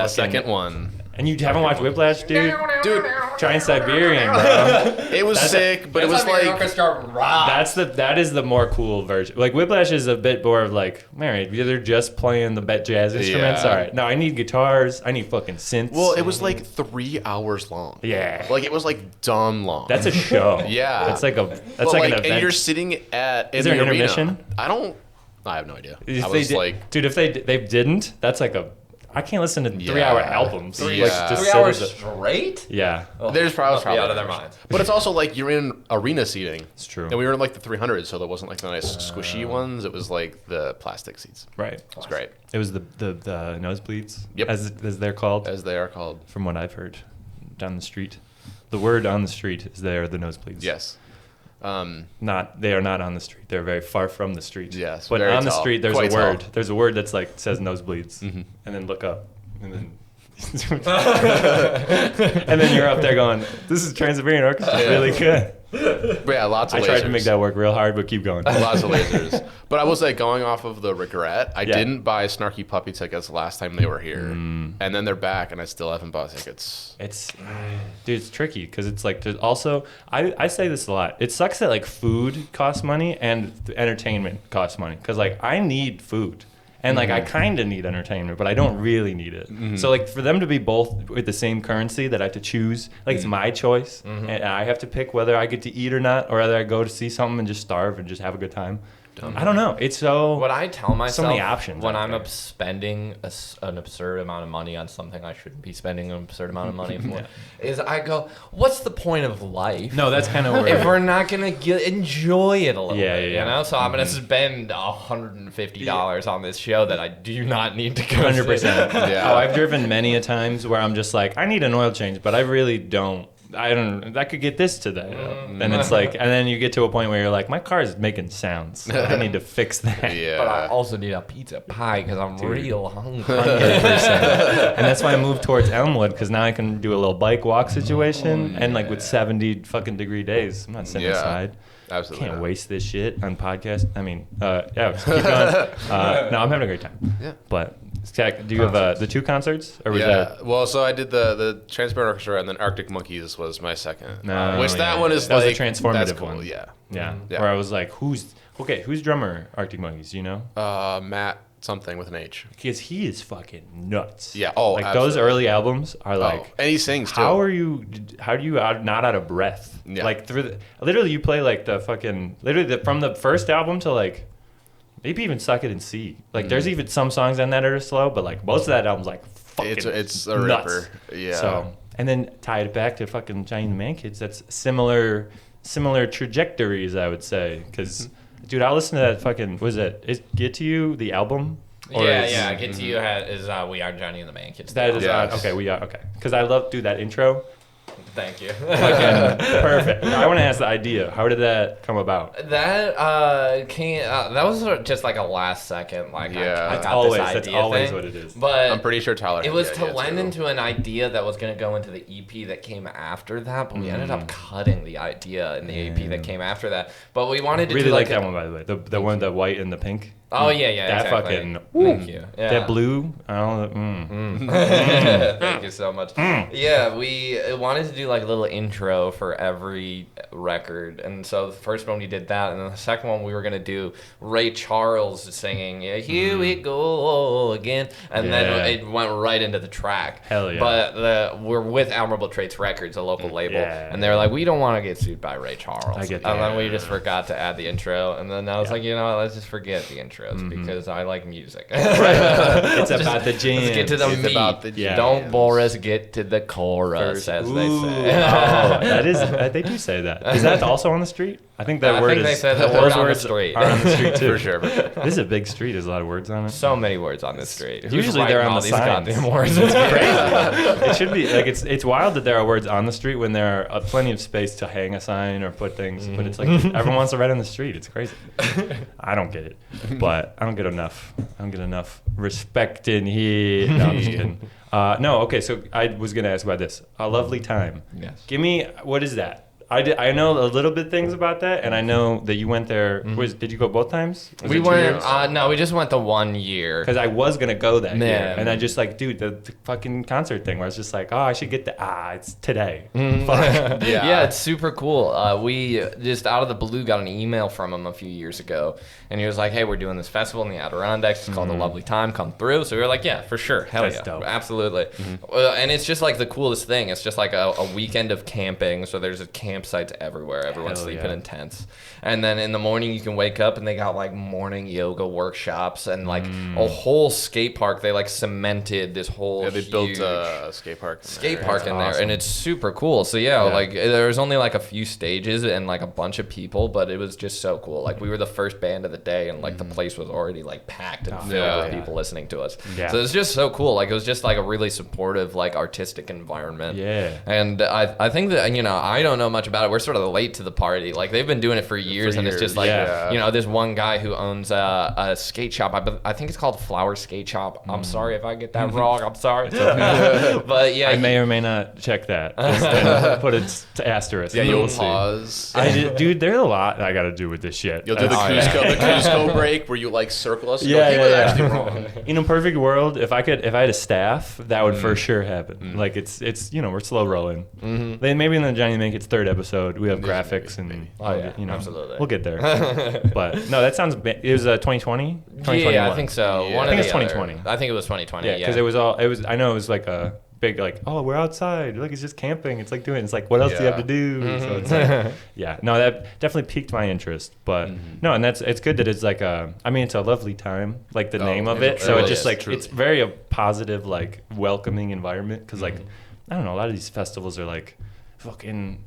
Second one,
And you haven't watched Whiplash, dude?
dude,
Trans-Siberian, bro.
it was sick, but it was like
That
That is the more cool version. Like Whiplash is a bit more of like, Mary, they're just playing the jazz instruments.
Yeah.
All right, no, I need guitars. I need fucking synths.
well, it was like 3 hours long.
Yeah.
Like it was like dumb long.
That's a show.
Yeah.
That's like
But,
an event.
and you're sitting at
Is
in
there
the
an
arena.
intermission?
I have no idea.
If
I
they
was
did-
like,
dude, if they didn't, that's like I can't listen to 3-hour albums.
Yeah.
Like, just
3
sit
hours
as a-
straight?
Yeah,
there's probably
Must be out of their minds.
But it's also like you're in arena seating.
it's true.
And we were in like the 300s, so there wasn't like the nice squishy ones. It was like the plastic seats.
Right.
It was great,
It was the nosebleeds.
Yep.
As they're called,
as they are called.
from what I've heard, down the street. The word on the street is they are the nosebleeds.
Yes.
They are not on the street. They're very far from the street.
Yes,
But
very
on the
tall.
street, there's
Quite
a word.
tall.
There's a word that's like says nosebleeds, and then look up, and then. and then you're up there going, "This is Trans-Siberian Orchestra, really good."
But yeah, lots of lasers.
I tried to make that work real hard, but keep going.
Lots of lasers. But I was like, going off of the regret, I didn't buy Snarky Puppy tickets last time they were here. And then they're back, and I still haven't bought tickets.
Dude, it's tricky because it's like, there's also, I say this a lot. It sucks that like food costs money and entertainment costs money. Because like, I need food. And like, I kind of need entertainment, but I don't really need it. So like, for them to be both with the same currency that I have to choose, like it's my choice, and I have to pick whether I get to eat or not, or whether I go to see something and just starve and just have a good time. I don't know. It's so.
What I tell myself
so many options
when
out
I'm
there.
spending an absurd amount of money on something I shouldn't be spending an absurd amount of money for is I go, what's the point of life?
No, that's kind of where.
If we're not gonna enjoy it a little bit,
yeah.
you know, so I'm gonna spend $150 on this show that I do not need to go.
100%.
Yeah.
Oh, I've driven many a times where I'm just like, I need an oil change, but I really don't. I could get this today. And it's like, and then you get to a point where you're like, my car is making sounds. I need to fix that.
Yeah.
But I also need a pizza pie because I'm real hungry.
100%. And that's why I moved towards Elmwood, because now I can do a little bike walk situation. And like with 70 fucking degree days, I'm not sitting inside.
Absolutely.
Can't waste this shit on podcast. I mean, yeah, just keep going. No, I'm having a great time.
Yeah.
But Zach, do you have the 2 concerts, or was that?
Well, so I did the Transparent Orchestra, and then Arctic Monkeys was my second. Which that one is
that was
like
a transformative
that's cool.
one.
Yeah.
Yeah.
Yeah.
Where I was like, who's drummer Arctic Monkeys? Do you know?
Matt something with an H.
Because he is fucking nuts.
Yeah. Oh,
like
absolutely.
those early albums are like.
And he sings too.
How are you not out of breath?
Yeah.
Like literally you play like the fucking from the first album to like maybe even Suck It and See. Like there's even some songs on that are slow, but like most of that album's like fucking
it's a
nuts.
ripper. Yeah.
So and then tie it back to fucking Johnny and the Man Kids. That's similar trajectories, I would say. Because dude, I listened to that fucking Get to You the album.
Yeah, Get to You is We Are Johnny and the Man Kids.
That is okay. We are okay. Because I love that intro.
Thank you.
Fucking perfect. I want to ask the idea. How did that come about?
That that was sort of just like a last second, like I got
always,
this idea
that's always
thing.
what it is.
But
I'm pretty sure Tyler.
it was to lend into an idea that was going to go into the EP that came after that, but we ended up cutting the idea in the EP that came after that. But we wanted to
really
do
like that one, by the way. The one, the white and the pink.
Oh yeah,
That
exactly.
fucking.
Thank you. Yeah.
That blue. Thank
Thank you so much. Yeah, we wanted to do like a little intro for every record, and so the first one we did that, and then the second one we were gonna do Ray Charles singing "Here We Go Again," and then it went right into the track.
Hell yeah!
But we're with Admirable Traits Records, a local label, and they're like, we don't want to get sued by Ray Charles.
I get that.
And then we just forgot to add the intro, and then I was like, you know what, let's just forget the intros because I like music.
It's about the jam.
Let's get to the
It's
meat.
about the jams.
Don't bore us, get to the chorus, as they say.
That is. They do say that. Is that also on the street? I think that
I
word
think they
is.
said the
those
word on the
words
street.
are on the street too.
For sure.
This is a big street. There's a lot of words on it.
So many words on this street. Who's
Usually
writing
they're on
all
the
these
signs.
goddamn words.
It's crazy. It should be like it's wild that there are words on the street when there are plenty of space to hang a sign or put things. But it's like everyone wants to write on the street. It's crazy. I don't get it, but I don't get enough. I don't get enough respect in here. No, I'm just kidding. No, okay. So I was gonna ask about this. A Lovely Time.
Yes.
Give me what is that? I know a little bit things about that, and I know that you went there. Did you go both times?
We went. No, we just went the 1 year.
Because I was gonna go that year,
Man.
and I just like, dude, the fucking concert thing where I was just like, oh, I should get the it's today. Fuck.
Yeah, it's super cool. We just out of the blue got an email from him a few years ago, and he was like, "Hey, we're doing this festival in the Adirondacks. It's called A Lovely Time. Come through." So we were like, "Yeah, for sure, hell
That's
yeah,
dope.
absolutely." And it's just like the coolest thing. It's just like a weekend of camping. So there's campsites everywhere. Everyone's
Hell
sleeping
yeah.
in tents, and then in the morning you can wake up and they got like morning yoga workshops and like a whole skate park. They like cemented this whole
They built
huge
a skate park.
in there,
awesome.
and it's super cool. So yeah, like there was only like a few stages and like a bunch of people, but it was just so cool. Like we were the first band of the day, and like the place was already like packed and filled with people listening to us.
Yeah.
So it's just so cool. Like it was just like a really supportive, like artistic environment.
Yeah.
And I think that I don't know much about it. We're sort of late to the party. Like they've been doing it for years, and it's just like there's one guy who owns a skate shop. I think it's called Flower Skate Shop. I'm sorry if I get that wrong. I'm sorry. But yeah,
I may or may not check that. Just put it to asterisk.
Yeah, you'll
see.
pause.
Dude, there's a lot I got to do with this shit.
You'll do the Crucible break where you like circle us.
Yeah,
he was actually wrong.
In a perfect world, if I had a staff, that would for sure happen. Like it's we're slow rolling. Then maybe in the Johnny Make It's third episode, we have graphics and
absolutely.
We'll get there. But no, that sounds. It was 2020.
Yeah, I think so.
Yeah. I think it's 2020.
I think it was 2020.
Yeah, because it was. I know it was like a big we're outside. Like it's just camping. It's like doing. It's like what else do you have to do? So it's like, no, that definitely piqued my interest. But no, and it's good that it's like it's a lovely time. Like the name of it. So it's just like it's very a positive, like welcoming environment. Because like I don't know, a lot of these festivals are like fucking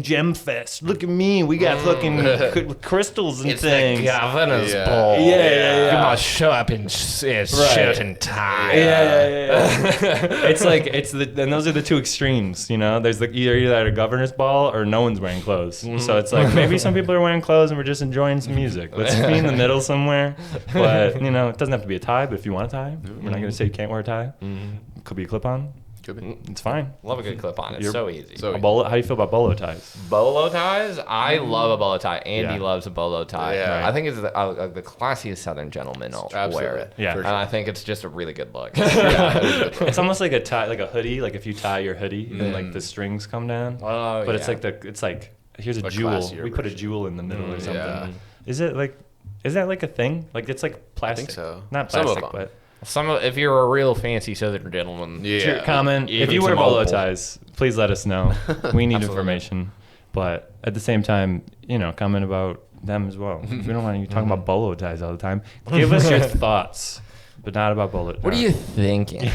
gem fest. Look at me, we got fucking crystals and
it's
things.
The governor's ball.
Yeah.
You must show up in shirt and tie.
Yeah. It's like and those are the two extremes. There's like either at a governor's ball or no one's wearing clothes. So it's like maybe some people are wearing clothes and we're just enjoying some music. Let's be in the middle somewhere. But it doesn't have to be a tie. But if you want a tie, we're not gonna say you can't wear a tie. Could be a clip-on.
Could be.
It's fine.
Love a good clip-on. It's so easy.
How do you feel about bolo ties?
Bolo ties? I love a bolo tie. Andy loves a bolo tie.
Yeah.
Right. I think it's the classiest Southern gentleman will wear it.
Yeah.
And I think it's just a really good look.
It's almost like a tie, like a hoodie. Like if you tie your hoodie and like the strings come down.
Oh,
but it's like here's a jewel. We put a jewel in the middle or something.
Yeah.
Is that like a thing? Like it's like plastic.
I think so.
Not plastic, but.
If you're a real fancy Southern gentleman,
Comment if you wear bolo ties, please let us know. We need information, but at the same time, comment about them as well. We don't want you talking about bolo ties all the time. Give us your thoughts, but not about bolo ties.
What are you thinking?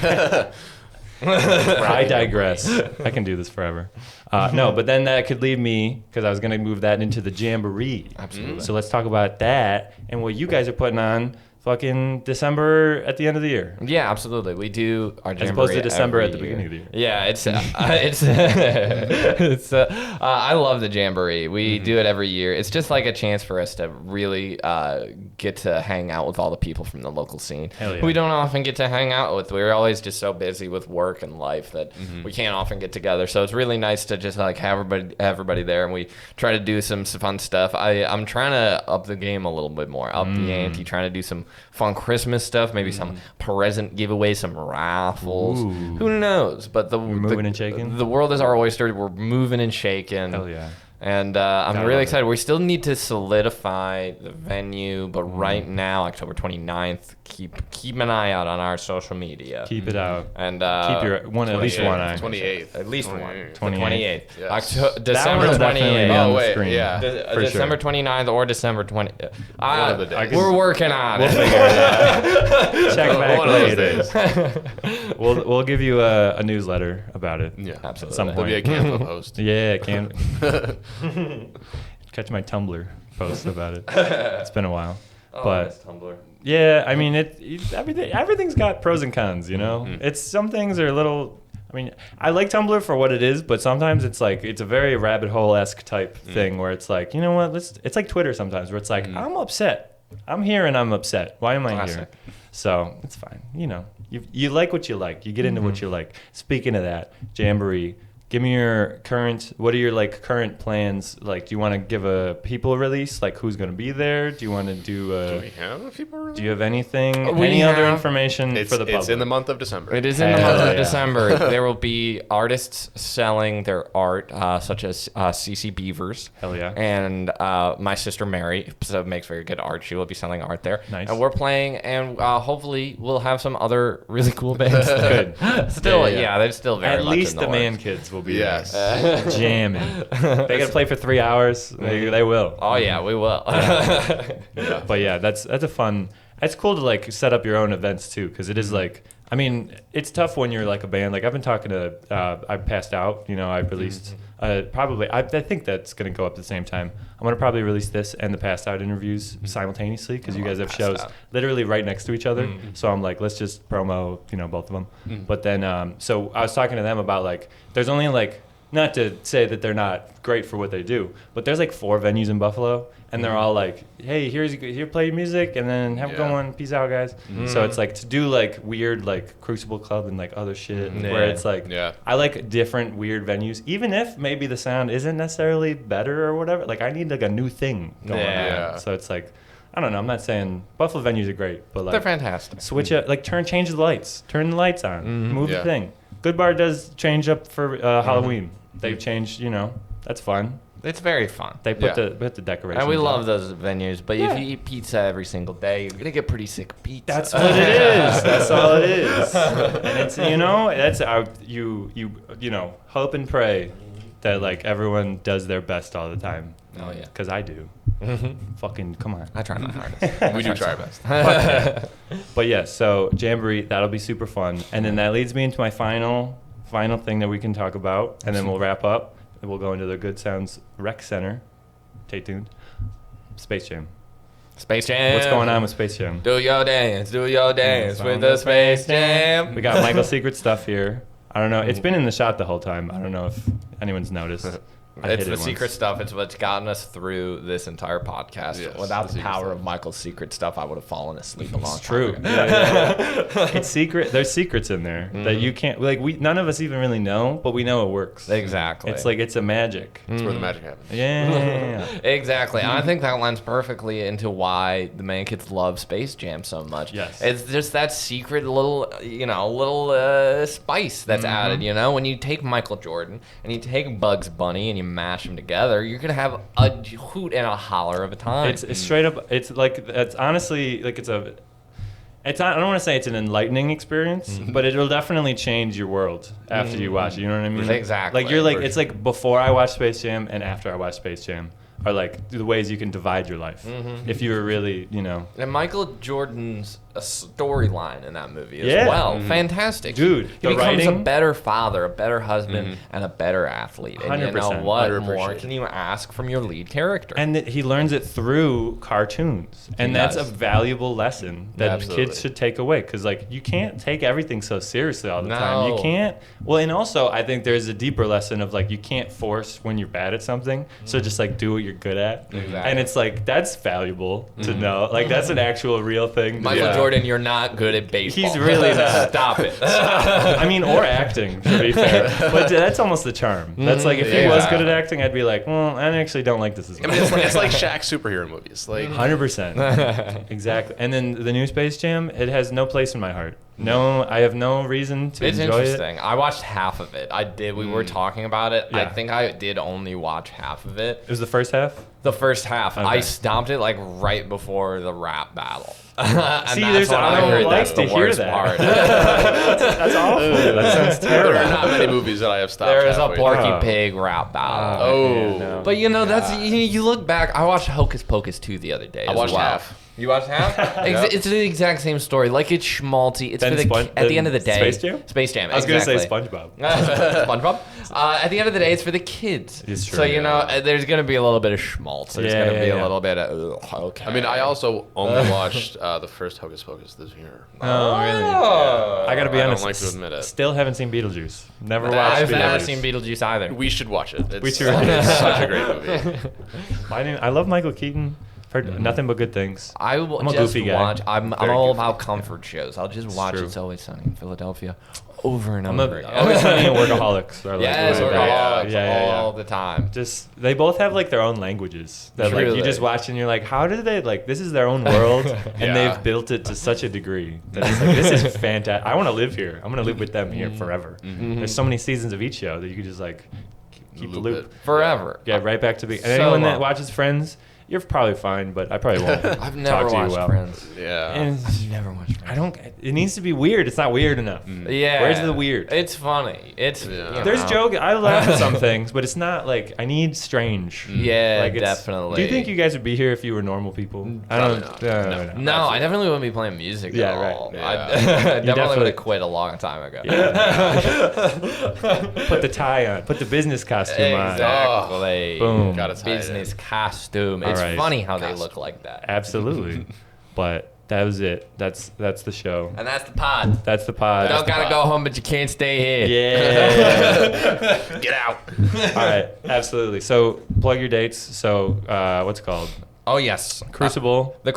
I digress. I can do this forever. No, but then that could lead me, because I was going to move that into the Jamboree.
Absolutely.
So let's talk about that and what you guys are putting on fucking December at the end of the year.
Yeah, absolutely. We do our Jamboree
as opposed to December
every
at the beginning of the year.
Yeah, I love the Jamboree. We do it every year. It's just like a chance for us to really get to hang out with all the people from the local scene.
Hell yeah.
We don't often get to hang out with. We're always just so busy with work and life that we can't often get together. So it's really nice to just like have everybody there, and we try to do some fun stuff. I'm trying to up the game a little bit more, up the ante, trying to do some fun Christmas stuff, maybe some present giveaways, some raffles.
Ooh.
Who knows? But we're
moving and shaking.
The world is our oyster. We're moving and shaking.
Hell yeah.
And I'm really excited. We still need to solidify the venue, but right now, October 29th, keep an eye out on our social media.
Keep it out.
And
keep your one at least one eye.
28th.
At least one.
28th.
Yes.
December 28th.
On
Oh,
the
wait,
screen.
yeah.
December 29th or December 20th.
of the days.
We're working on it.
Check back
One of those
later. We'll give you a newsletter about it.
Yeah,
Absolutely.
Some
There'll be a Canva post.
Yeah, can catch my Tumblr post about it. It's been a while, but
Tumblr.
yeah, I mean everything's got pros and cons. It's some things are a little. I mean, I like Tumblr for what it is, but sometimes it's like it's a very rabbit hole-esque type thing where it's like, you know what? It's like Twitter sometimes where it's like I'm upset. I'm here and I'm upset. Why am I here? So it's fine. You like what you like. You get into what you like. Speaking of that, Jamboree. Give me your what are your current plans? Like, do you want to give a people release? Like, who's going to be there? Do you want to do
we have a people release?
Do you have any other information for the public?
It's in the month of December.
It is in the month of December. There will be artists selling their art, such as CC Beavers.
Hell yeah.
And my sister Mary, so makes very good art. She will be selling art there.
Nice.
And we're playing, and hopefully we'll have some other really cool bands.
Good.
Still, they're still very
At
much
least
in
the
works.
man kids will be
Yes.
jamming. They got to play for 3 hours. They will.
Oh yeah, we will.
Yeah.
But yeah, that's a fun. It's cool to set up your own events too, because it is it's tough when you're like a band. Like I've been talking to, I Passed Out. I released probably. I think that's gonna go up at the same time. I'm gonna probably release this and the Passed Out interviews simultaneously because you guys have shows literally right next to each other. So I'm like, let's just promo, both of them. But then, so I was talking to them about there's only not to say that they're not great for what they do, but there's like 4 venues in Buffalo, and they're all like, hey, here, play music, and then have a good one, peace out, guys. So it's like to do like weird like Crucible Club and like other shit where it's like, I like different weird venues, even if maybe the sound isn't necessarily better or whatever. Like I need like a new thing going on. So it's like, I don't know. I'm not saying Buffalo venues are great, but like
They're fantastic.
switch it, like change the lights, turn the lights on, move the thing. Good Bar does change up for Halloween. They've changed, that's fun.
It's very fun.
They put the decorations.
And we love
up.
those venues, but if you eat pizza every single day, you're gonna get pretty sick of pizza.
That's what it is. That's all it is. And it's that's how you hope and pray that like everyone does their best all the time.
Oh yeah,
because I do. Fucking come on.
I try my hardest.
We do try our best.
But yeah, so Jamboree, that'll be super fun. And then that leads me into my final thing that we can talk about, and then we'll wrap up. And we'll go into the Good Sounds Rec Center. Stay tuned. Space Jam.
Space Jam.
What's going on with Space Jam?
Do your dance with the Space Jam.
We got Michael Secret stuff here. I don't know. It's been in the shot the whole time. I don't know if anyone's noticed.
It's the secret stuff. It's what's gotten us through this entire podcast.
Yes,
Without the power
stuff.
of Michael's secret stuff, I would have fallen asleep a long
It's
time
true.
ago.
Yeah. It's secret. There's secrets in there that you can't, like, none of us even really know, but we know it works.
Exactly.
It's like, it's a magic.
That's where the magic happens.
Yeah.
Exactly. And I think that lends perfectly into why the Man Kids love Space Jam so much.
Yes.
It's just that secret little, spice that's added, When you take Michael Jordan and you take Bugs Bunny and you mash them together, you're going to have a hoot and a holler of a time.
It's straight up, it's like, it's honestly, like, I don't want to say it's an enlightening experience, but it'll definitely change your world after you watch it. You know what I mean?
Exactly.
Like, you're like, it's like before I watch Space Jam and after I watch Space Jam are like the ways you can divide your life. If you were really,
And Michael Jordan's a storyline in that movie as well. Fantastic.
Dude,
he
the
becomes a
writing-
better father, a better husband, and a better athlete. And you know
100%.
what
I
more
appreciate
can you ask from your lead character?
and he learns it through cartoons. And that's a
does.
valuable lesson that
Absolutely.
kids should take away. Because, like, you can't take everything so seriously all the time. You
No.
can't. Well, and also, I think there's a deeper lesson of, like, you can't force when you're bad at something. So just, like, do what you're good at.
Exactly.
And it's, like, that's valuable to know. Like, that's an actual real thing. to
Michael
do.
Jordan, you're not good at baseball.
He's really not.
Stop it.
I mean, or acting, to be fair. But that's almost the charm. That's like, if he was good at acting, I'd be like, well, I actually don't like this as
I
much.
mean, it's like Shaq superhero movies. Like
100%. Exactly. And then the new Space Jam, it has no place in my heart. No, I have no reason to
It's
enjoy
interesting. I watched half of it. I did. We were talking about it. I
Yeah.
think I did only watch half of it.
It was the first half?
The first half.
Okay.
I stopped it like right before the rap battle. And
See,
that's
there's-
when
I don't
heard
like
that's the
to hear
worst
that.
part.
That's awful. That sounds
there
terrible.
are not many movies that I have stopped.
There is a
halfway
Porky
Oh.
Pig rap battle.
Oh.
Yeah, no.
But that's you look back. I watched Hocus Pocus 2 the other day.
I
as
watched
well.
half.
You watched half? It's the exact same story. Like, it's schmaltzy. It's
Then
for the
Spon-
at the end of the
then
day.
Space Jam?
Space Jam.
I was going to say
exactly.
SpongeBob.
SpongeBob. At the end of the day, it's for the kids.
It's true,
So
yeah.
there's gonna be a little bit of schmaltz. There's
Yeah,
gonna be
yeah,
a
yeah.
little bit of okay.
I mean, I also only watched the first Hocus Pocus this year.
Oh, really?
Oh.
I got to be
I don't
honest.
like to admit it.
Still haven't seen Beetlejuice. Never watched
I've
Beetlejuice.
never seen Beetlejuice either.
We should watch it. It's,
should.
it's such a great movie.
I love Michael Keaton. Heard nothing but good things.
I will
I'm a
just
goofy guy.
watch. I'm
Very
all
goofy.
about comfort shows. I'll just watch
true.
It's Always Sunny in Philadelphia over and
I'm
over again.
always Sunny and Workaholics. Are like
Yes,
really
Workaholics
great.
all the time.
Just they both have like their own languages that like you
Truly.
just watch and you're like, how did they like this is their own world and
Yeah.
they've built it to such a degree that it's like this is fantastic. I want to live here. I'm gonna live with them here forever. There's so many seasons of each show that you could just like keep the
Loop
loop.
it.
Forever.
Yeah, right back to be. And
So
anyone that
long.
watches Friends, you're probably fine, but I probably won't.
I've never
talk to you
watched
well.
Friends.
Yeah.
And
I've never watched Friends.
I don't. It needs to be weird. It's not weird enough.
Yeah.
Where's the weird?
It's funny. It's
Yeah.
There's joke. I laugh at some things, but it's not like I need strange.
Yeah,
Like, it's-
definitely.
Do you think you guys would be here if you were normal people? I don't.
Probably not.
No, I definitely wouldn't be playing music
Yeah,
at
right.
all.
Yeah.
I definitely
definitely-
would have quit a long time ago.
Put the tie on. Put the business costume on.
Exactly.
Boom.
Gotta tie it
Business costume.
All
It's
right.
funny how they
Costume.
look like that.
Absolutely. But that was it. That's the show.
And that's the pod.
That's the pod.
You don't gotta go home, but you can't stay here.
Yeah.
Get out.
All right. Absolutely. So plug your dates. So what's it called?
Oh yes,
Crucible.
a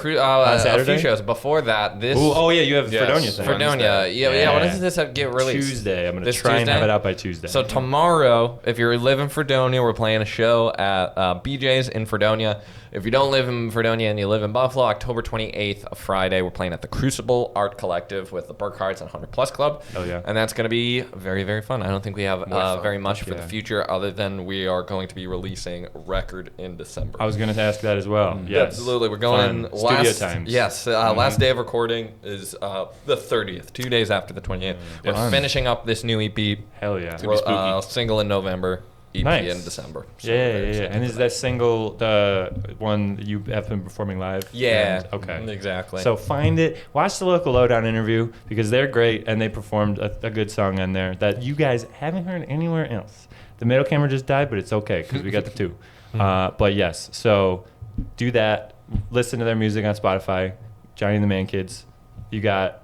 Saturday?
few shows before that. This
Ooh, oh yeah, you have
Yes.
Fredonia thing.
Fredonia. Yeah. When does this get released?
Tuesday. I'm gonna
This
try and have
Tuesday?
it out by Tuesday.
So tomorrow, if you live in Fredonia, we're playing a show at BJ's in Fredonia. If you don't live in Fredonia and you live in Buffalo, October 28th, a Friday, we're playing at the Crucible Art Collective with the Burkharts and 100 Plus Club.
Oh, yeah.
And that's going to be very, very fun. I don't think we have very much for the
Yeah.
future other than we are going to be releasing Record in December.
I was gonna ask that as well. Yes.
Absolutely. We're going
Fun. Studio
last
times.
Yes, last day of recording is the 30th, 2 days after the 28th. We're
Fun.
finishing up this new EP,
Hell yeah.
be spooky.
single in November, EP
Nice.
in December. So
Yeah.
very excited
And is
for
that single the one that you have been performing live?
Yeah.
And- okay.
Exactly.
So find it. Watch the Local Lowdown interview because they're great and they performed a good song on there that you guys haven't heard anywhere else. The middle camera just died, but it's okay because we got the two. But yes, so do that. Listen to their music on Spotify. Johnny and the Man Kids. You got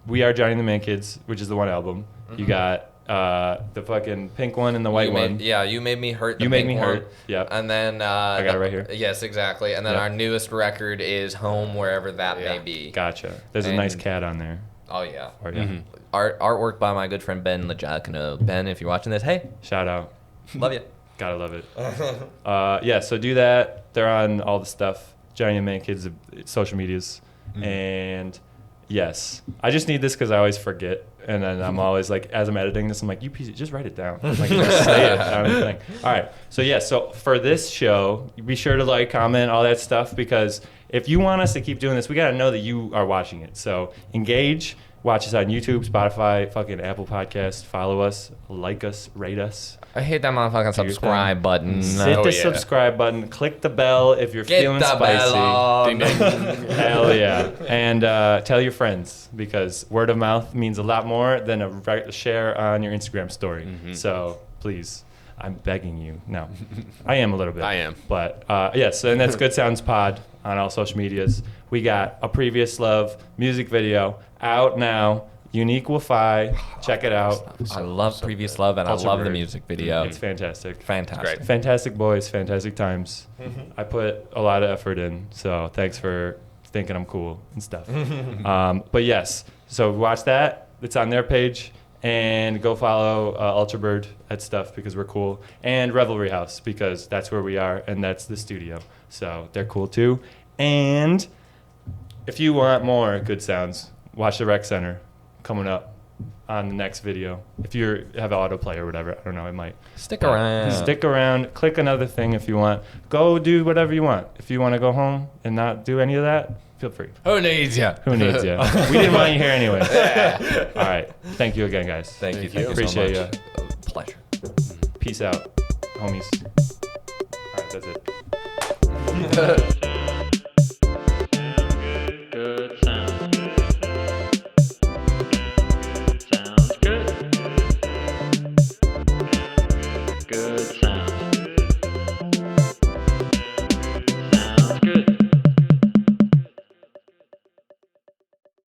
We Are Johnny and the Man Kids, which is the one album. You got the fucking pink one and the white one.
You Made Me Hurt. The
You Made
pink
Me
one.
Hurt. Yep.
And then
I got it right here.
Yes, exactly. And then
Yep.
our newest record is Home, Wherever That May Be.
Gotcha. There's a nice
And-
cat on there.
Oh yeah.
Or, yeah.
Artwork by my good friend Ben Lajacano. Ben, if you're watching this, hey,
Shout out.
love you.
Gotta love it. Yeah, so do that. They're on all the stuff. Johnny and Man Kids social medias. And yes, I just need this because I always forget. And then I'm always like, as I'm editing this, I'm like, you piece of, just write it down. Like, just say it on the thing. All right. So yeah, so for this show, be sure to like, comment, all that stuff, because if you want us to keep doing this, we got to know that you are watching it. So engage. Watch us on YouTube, Spotify, fucking Apple Podcasts. Follow us, like us, rate us.
I hate that motherfucking
your
subscribe button.
Hit
Oh,
the
yeah.
subscribe button. Click the bell if you're
Get
feeling
the
spicy.
bell on.
Ding, ding.
Hell yeah. And tell your friends, because word of mouth means a lot more than a share on your Instagram story. So please, I'm begging you. No, I am a little bit.
I am.
But yes, and that's Good Sounds Pod on all social medias. We got a Previous Love music video out now. Uniquify. Check it out.
I love Previous Love, and I love the
Ultrabird.
music video.
It's fantastic.
Fantastic.
Great.
Fantastic boys, fantastic times. I put a lot of effort in, so thanks for thinking I'm cool and stuff. But yes, so watch that. It's on their page. And go follow Ultrabird at stuff because we're cool. And Revelry House because that's where we are and that's the studio. So they're cool too. And if you want more good sounds, watch the Rec Center coming up on the next video. If you have autoplay or whatever, I don't know, it might.
Stick around.
Stick around. Click another thing if you want. Go do whatever you want. If you want to go home and not do any of that, feel free.
Who needs you?
Who needs you? We didn't want you here anyway. All right. Thank you again, guys.
Thank you.
you.
Thank you
Appreciate
so much. Pleasure.
Peace out, homies. All right, that's it.